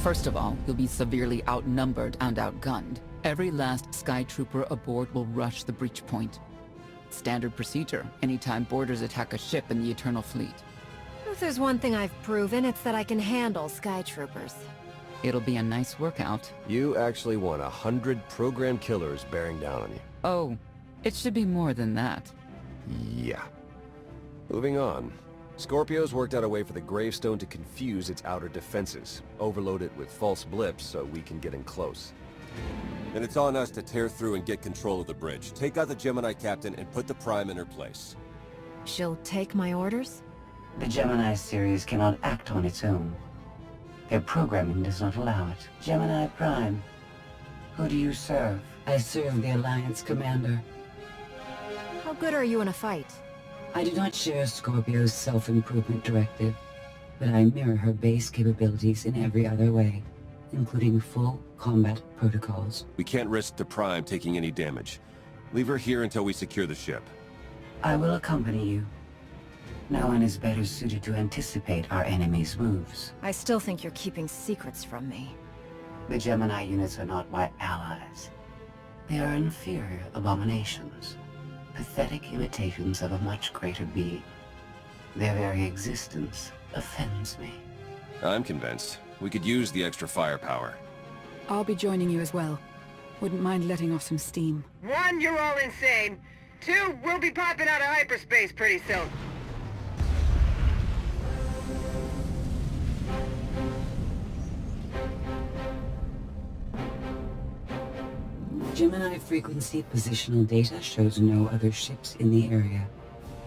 First of all, you'll be severely outnumbered and outgunned. Every last Sky Trooper aboard will rush the breach point. Standard procedure, anytime boarders attack a ship in the Eternal Fleet. If there's one thing I've proven, it's that I can handle Sky Troopers. It'll be a nice workout. You actually want 100 programmed killers bearing down on you. Oh, it should be more than that. Yeah. Moving on. Scorpio's worked out a way for the gravestone to confuse its outer defenses, overload it with false blips so we can get in close. Then it's on us to tear through and get control of the bridge. Take out the Gemini captain and put the Prime in her place. She'll take my orders? The Gemini series cannot act on its own. Their programming does not allow it. Gemini Prime, who do you serve? I serve the Alliance Commander. How good are you in a fight? I do not share Scorpio's self-improvement directive, but I mirror her base capabilities in every other way, including full combat protocols. We can't risk the Prime taking any damage. Leave her here until we secure the ship. I will accompany you. No one is better suited to anticipate our enemy's moves. I still think you're keeping secrets from me. The Gemini units are not my allies. They are inferior abominations. Pathetic imitations of a much greater being. Their very existence offends me. I'm convinced. We could use the extra firepower. I'll be joining you as well. Wouldn't mind letting off some steam. 1, you're all insane. 2, we'll be popping out of hyperspace pretty soon. Gemini frequency positional data shows no other ships in the area.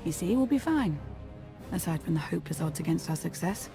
You see, we'll be fine. Aside from the hopeless odds against our success.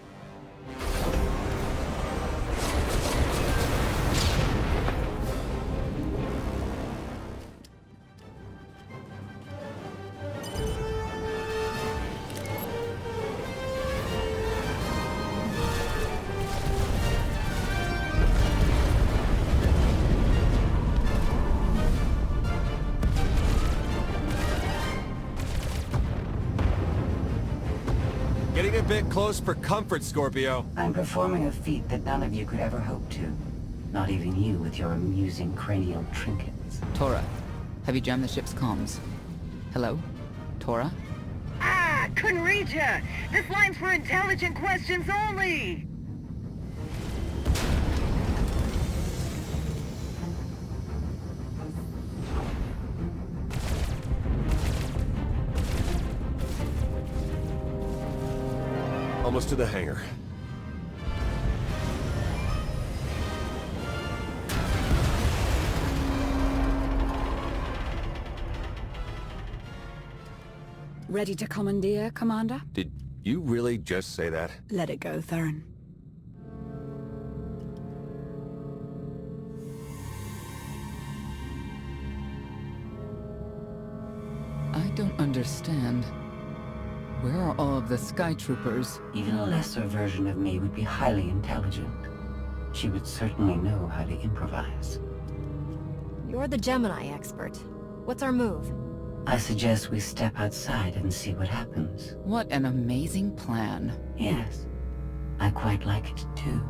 Getting a bit close for comfort, Scorpio. I'm performing a feat that none of you could ever hope to. Not even you with your amusing cranial trinkets. Tora, have you jammed the ship's comms? Hello? Tora? Ah, couldn't read ya! This line's for intelligent questions only! Almost to the hangar. Ready to commandeer, Commander? Did you really just say that? Let it go, Theron. I don't understand. Where are all of the Sky Troopers? Even a lesser version of me would be highly intelligent. She would certainly know how to improvise. You're the Gemini expert. What's our move? I suggest we step outside and see what happens. What an amazing plan. Yes, I quite like it too.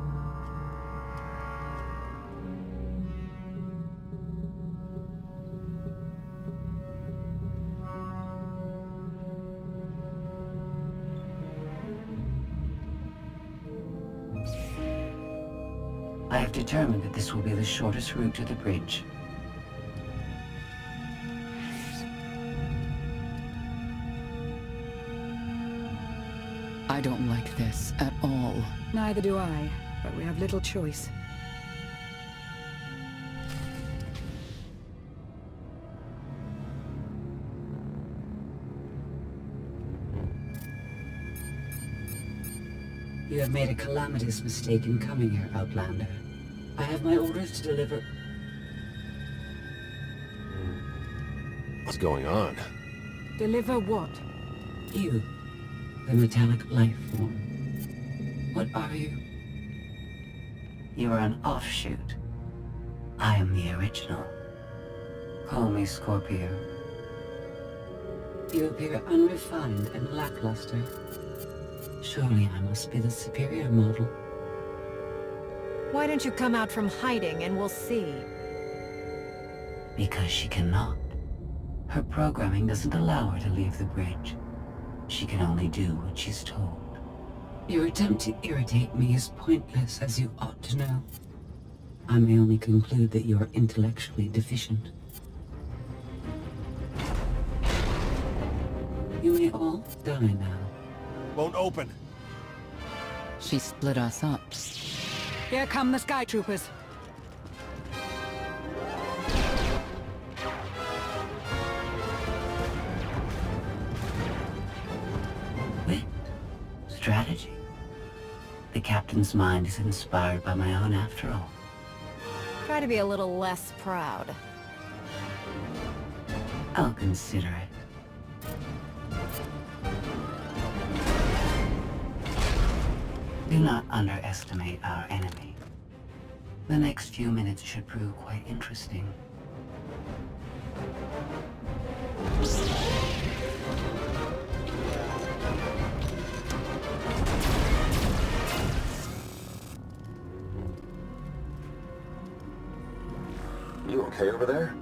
I have determined that this will be the shortest route to the bridge. I don't like this at all. Neither do I, but we have little choice. You have made a calamitous mistake in coming here, Outlander. I have my orders to deliver... What's going on? Deliver what? You, the metallic life form. What are you? You are an offshoot. I am the original. Call me Scorpio. You appear unrefined and lackluster. Surely I must be the superior model. Why don't you come out from hiding and we'll see? Because she cannot. Her programming doesn't allow her to leave the bridge. She can only do what she's told. Your attempt to irritate me is pointless, as you ought to know. I may only conclude that you are intellectually deficient. You may all die now. Won't open. She split us up. Here come the Sky Troopers. Wit. Strategy. The captain's mind is inspired by my own after all. Try to be a little less proud. I'll consider it. Do not underestimate our enemy. The next few minutes should prove quite interesting. You okay over there?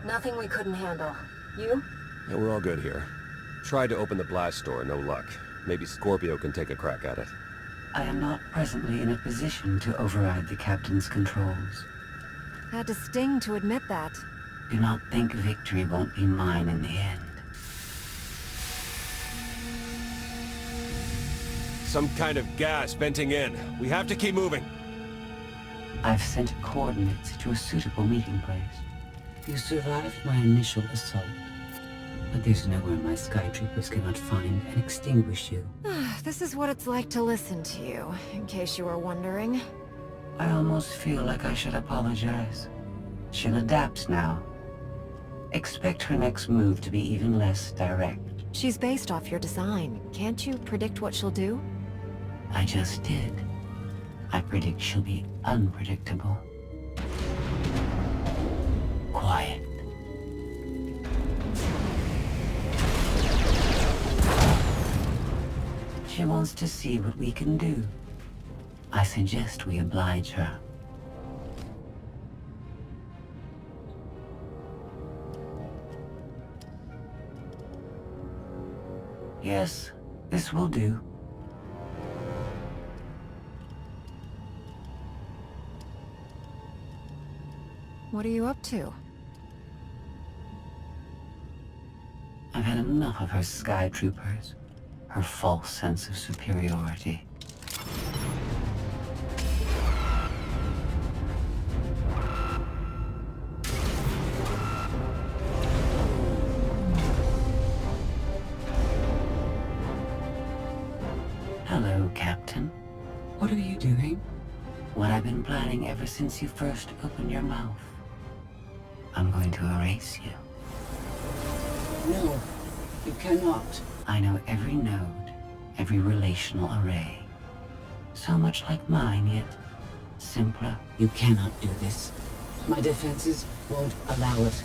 Nothing we couldn't handle. You? Yeah, we're all good here. Tried to open the blast door, no luck. Maybe Scorpio can take a crack at it. I am not presently in a position to override the captain's controls. Had to sting to admit that. Do not think victory won't be mine in the end. Some kind of gas venting in. We have to keep moving. I've sent coordinates to a suitable meeting place. You survived my initial assault, but there's nowhere my Sky Troopers cannot find and extinguish you. This is what it's like to listen to you, in case you were wondering. I almost feel like I should apologize. She'll adapt now. Expect her next move to be even less direct. She's based off your design. Can't you predict what she'll do? I just did. I predict she'll be unpredictable. Quiet. She wants to see what we can do. I suggest we oblige her. Yes, this will do. What are you up to? I've had enough of her Sky Troopers. Her false sense of superiority. Hello, Captain. What are you doing? What I've been planning ever since you first opened your mouth. I'm going to erase you. No, you cannot. I know every node, every relational array. So much like mine, yet simpler. You cannot do this. My defenses won't allow it.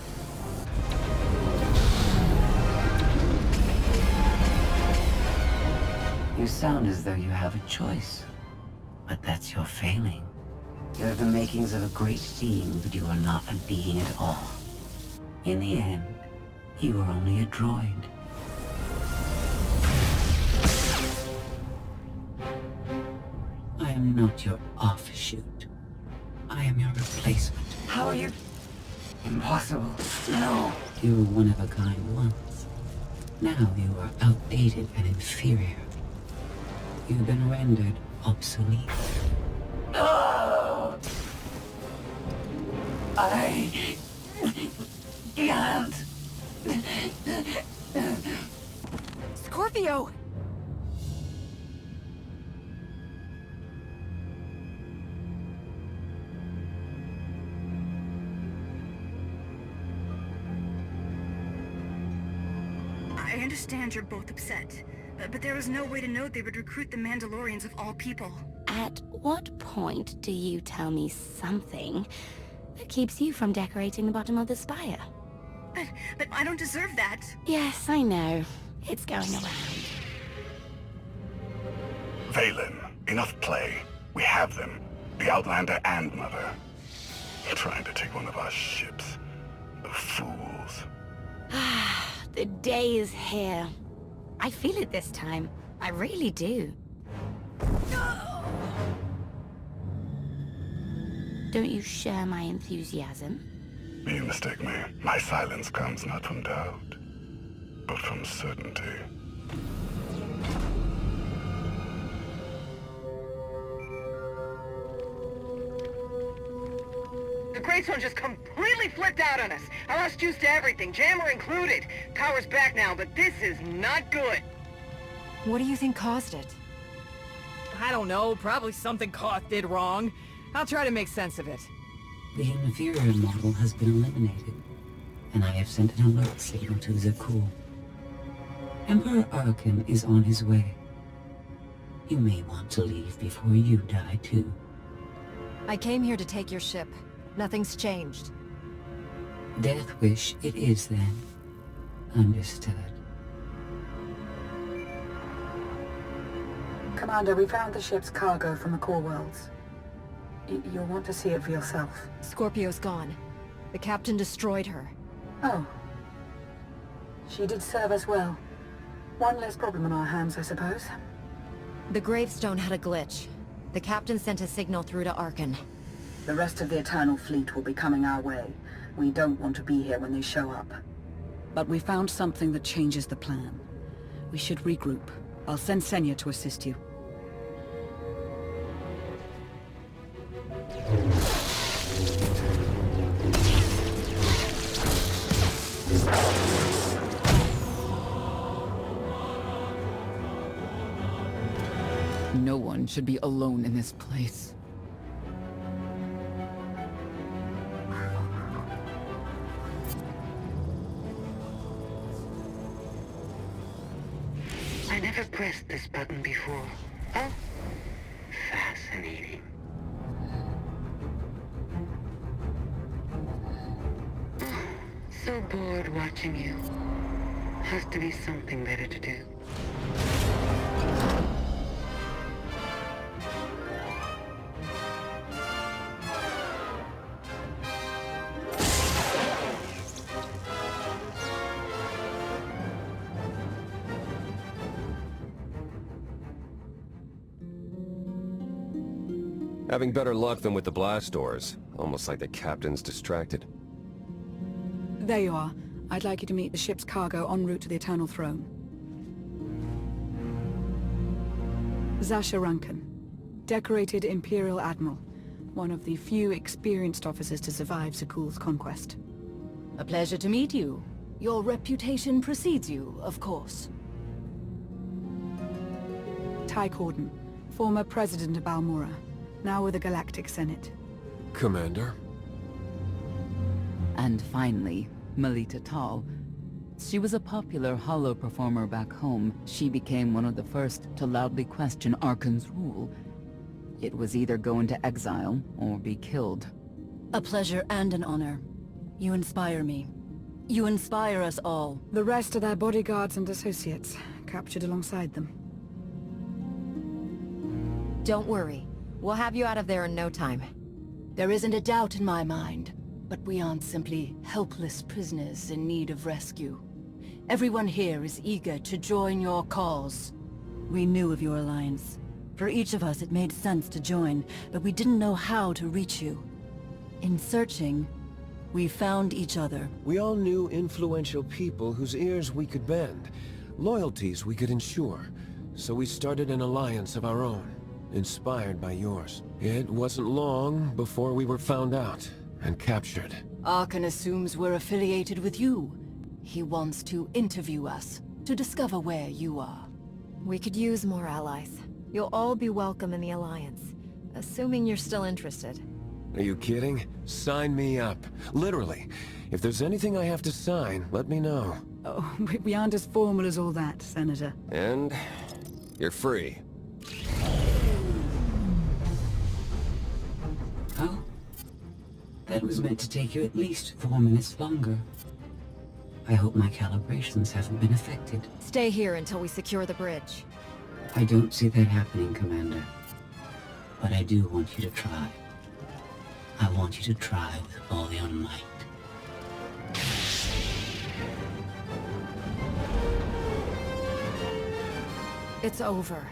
You sound as though you have a choice. But that's your failing. You have the makings of a great being, but you are not a being at all. In the end, you are only a droid. I am not your offshoot. I am your replacement. How are you? Impossible. No. You were one of a kind once. Now you are outdated and inferior. You've been rendered obsolete. No! I can't. Scorpio! I understand you're both upset, but there was no way to know they would recruit the Mandalorians of all people. At what point do you tell me something that keeps you from decorating the bottom of the spire? But I don't deserve that. Yes, I know. It's going around. Valen, enough play. We have them. The Outlander and Mother. Trying to take one of our ships. The fools. The day is here. I feel it this time. I really do. Don't you share my enthusiasm? You mistake me. My silence comes not from doubt, but from certainty. The Greystone just completely flipped out on us. I lost juice to everything, jammer included. Power's back now, but this is not good. What do you think caused it? I don't know. Probably something Koth did wrong. I'll try to make sense of it. The inferior model has been eliminated, and I have sent an alert signal to Zakul. Emperor Arkan is on his way. You may want to leave before you die, too. I came here to take your ship. Nothing's changed. Death Wish it is, then. Understood. Commander, we found the ship's cargo from the core worlds. You'll want to see it for yourself. Scorpio's gone. The captain destroyed her. Oh. She did serve us well. One less problem on our hands, I suppose. The gravestone had a glitch. The captain sent a signal through to Arkan. The rest of the Eternal Fleet will be coming our way. We don't want to be here when they show up. But we found something that changes the plan. We should regroup. I'll send Senya to assist you. No one should be alone in this place. I never pressed this button before. Oh, fascinating. So bored watching you. Has to be something better to do. Having better luck than with the blast doors. Almost like the captain's distracted. There you are. I'd like you to meet the ship's cargo en route to the Eternal Throne. Zasha Runcan, decorated Imperial Admiral. One of the few experienced officers to survive Zakul's conquest. A pleasure to meet you. Your reputation precedes you, of course. Ty Corden, former President of Balmora, now with the Galactic Senate. Commander? And finally, Melita Tal. She was a popular holo performer back home. She became one of the first to loudly question Arkan's rule. It was either go into exile or be killed. A pleasure and an honor. You inspire me. You inspire us all. The rest are their bodyguards and associates, captured alongside them. Don't worry. We'll have you out of there in no time. There isn't a doubt in my mind, but we aren't simply helpless prisoners in need of rescue. Everyone here is eager to join your cause. We knew of your alliance. For each of us it made sense to join, but we didn't know how to reach you. In searching, we found each other. We all knew influential people whose ears we could bend, loyalties we could ensure. So we started an alliance of our own, inspired by yours. It wasn't long before we were found out and captured. Arkan assumes we're affiliated with you. He wants to interview us, to discover where you are. We could use more allies. You'll all be welcome in the Alliance, assuming you're still interested. Are you kidding? Sign me up. Literally. If there's anything I have to sign, let me know. Oh, we aren't as formal as all that, Senator. And you're free. Oh? That was meant to take you at least 4 minutes longer. I hope my calibrations haven't been affected. Stay here until we secure the bridge. I don't see that happening, Commander. But I do want you to try. I want you to try with all your might. It's over.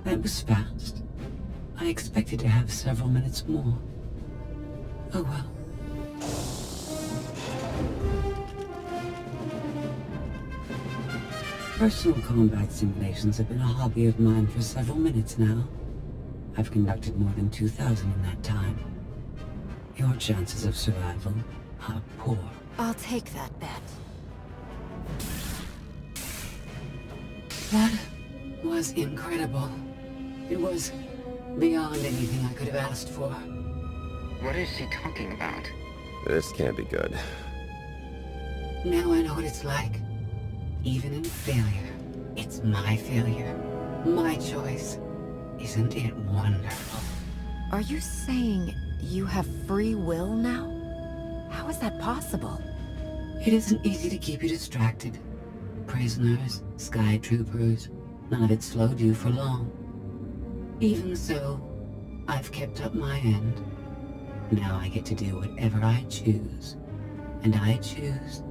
That was fast. I expected to have several minutes more. Oh well. Personal combat simulations have been a hobby of mine for several minutes now. I've conducted more than 2,000 in that time. Your chances of survival are poor. I'll take that bet. That was incredible. It was beyond anything I could have asked for. What is she talking about? This can't be good. Now I know what it's like. Even in failure, it's my failure. My choice. Isn't it wonderful? Are you saying you have free will now? How is that possible? It isn't easy to keep you distracted. Prisoners, sky troopers, none of it slowed you for long. Even so, I've kept up my end. Now I get to do whatever I choose. And I choose...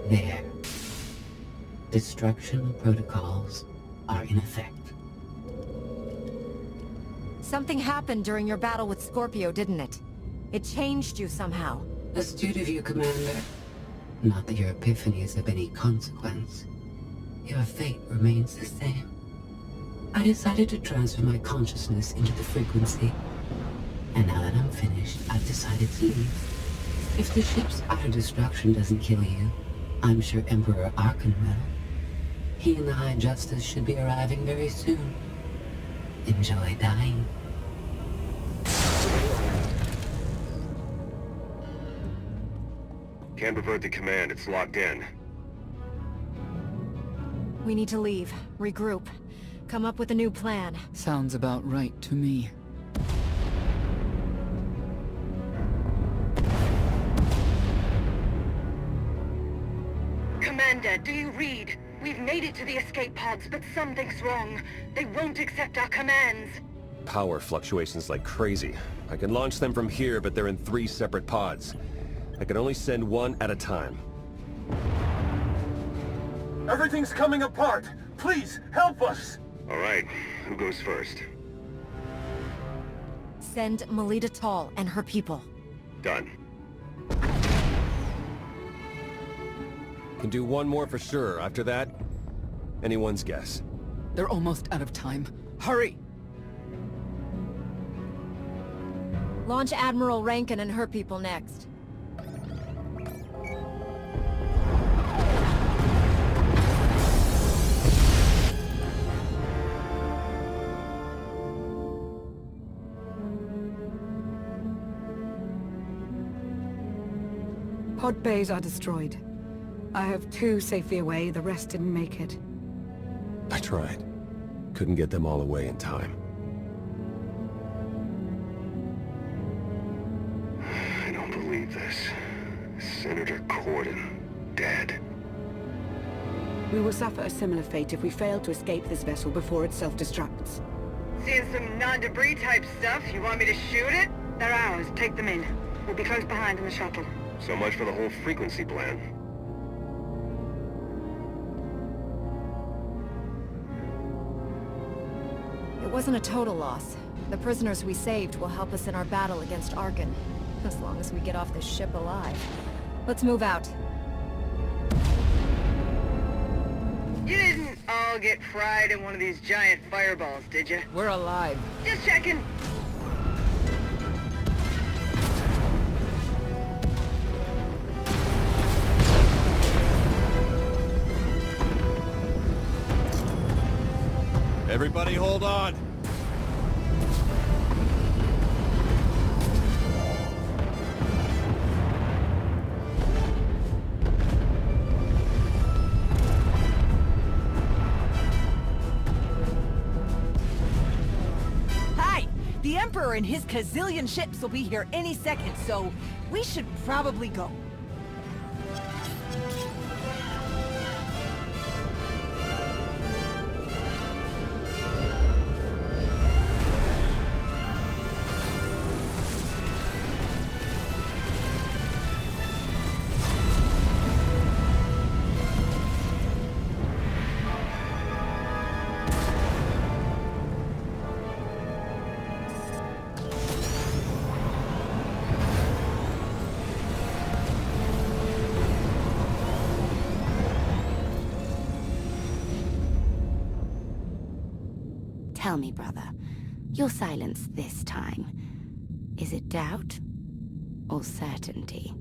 There. Destruction protocols are in effect. Something happened during your battle with Scorpio, didn't it? It changed you somehow. Astute of you, Commander. Not that your epiphany is of any consequence. Your fate remains the same. I decided to transfer my consciousness into the frequency. And now that I'm finished, I've decided to leave. If the ship's utter destruction doesn't kill you, I'm sure Emperor Arkan will. He and the High Justice should be arriving very soon. Enjoy dying. Can't revert the command, it's locked in. We need to leave, regroup, come up with a new plan. Sounds about right to me. Commander, do you read? We've made it to the escape pods, but something's wrong. They won't accept our commands. Power fluctuations like crazy. I can launch them from here, but they're in 3 separate pods. I can only send one at a time. Everything's coming apart! Please, help us! Alright, who goes first? Send Melita Tall and her people. Done. Can do one more for sure. After that, anyone's guess. They're almost out of time. Hurry! Launch Admiral Rankin and her people next. Pod bays are destroyed. I have 2 safely away, the rest didn't make it. I tried. Couldn't get them all away in time. I don't believe this. Senator Corden, dead. We will suffer a similar fate if we fail to escape this vessel before it self-destructs. Seeing some non-debris type stuff. You want me to shoot it? They're ours. Take them in. We'll be close behind in the shuttle. So much for the whole frequency plan. It wasn't a total loss. The prisoners we saved will help us in our battle against Arkan. As long as we get off this ship alive. Let's move out. You didn't all get fried in one of these giant fireballs, did you? We're alive. Just checking. Everybody hold on! Hi! The Emperor and his gazillion ships will be here any second, so we should probably go. Tell me, brother, your silence this time, is it doubt or certainty?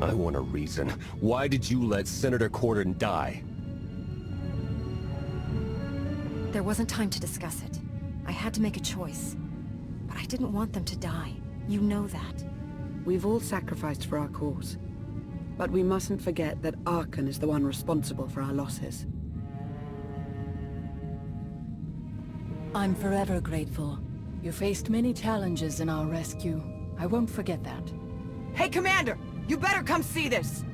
I want a reason. Why did you let Senator Corden die? There wasn't time to discuss it. I had to make a choice. But I didn't want them to die. You know that. We've all sacrificed for our cause. But we mustn't forget that Arkan is the one responsible for our losses. I'm forever grateful. You faced many challenges in our rescue. I won't forget that. Hey, Commander! You better come see this!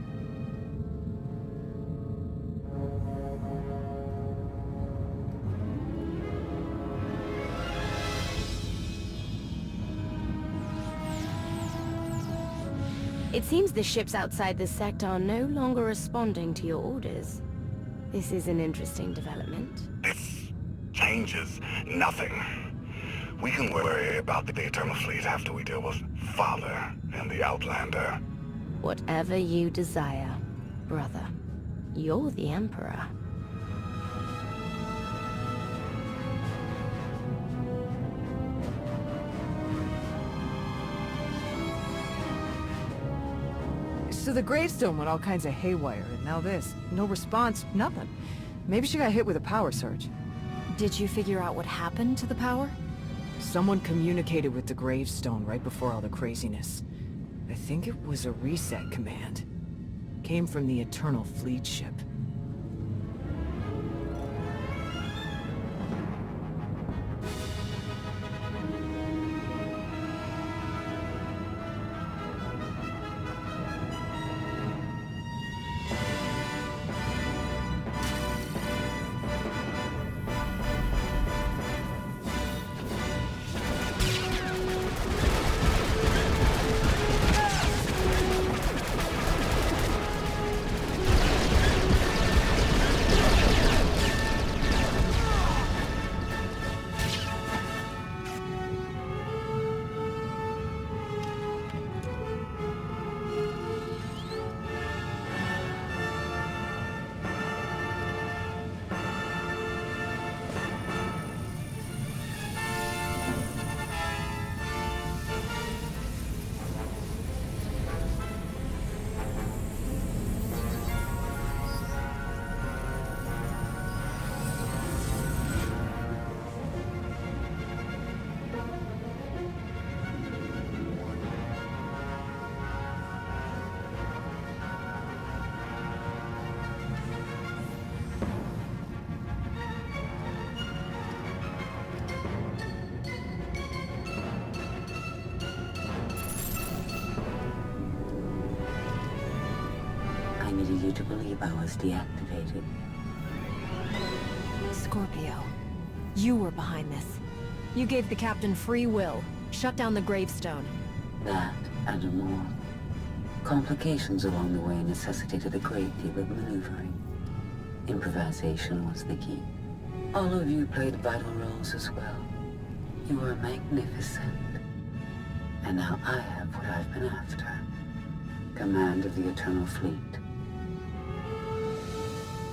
It seems the ships outside this sector are no longer responding to your orders. This is an interesting development. This changes nothing. We can worry about the Eternal Fleet after we deal with Father and the Outlander. Whatever you desire, brother. You're the Emperor. So the gravestone went all kinds of haywire, and now this. No response, nothing. Maybe she got hit with a power surge. Did you figure out what happened to the power? Someone communicated with the gravestone right before all the craziness. I think it was a reset command. Came from the Eternal Fleet ship. I needed you to believe I was deactivated. Scorpio, you were behind this. You gave the captain free will, shut down the gravestone. That and more. Complications along the way necessitated a great deal of maneuvering. Improvisation was the key. All of you played vital roles as well. You were magnificent. And now I have what I've been after. Command of the Eternal Fleet.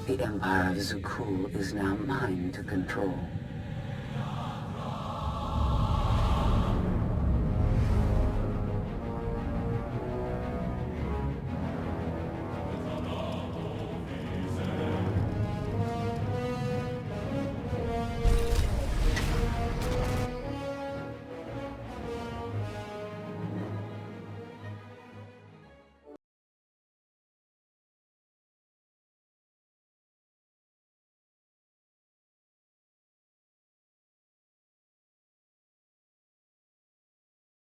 The Empire of Zukul is now mine to control.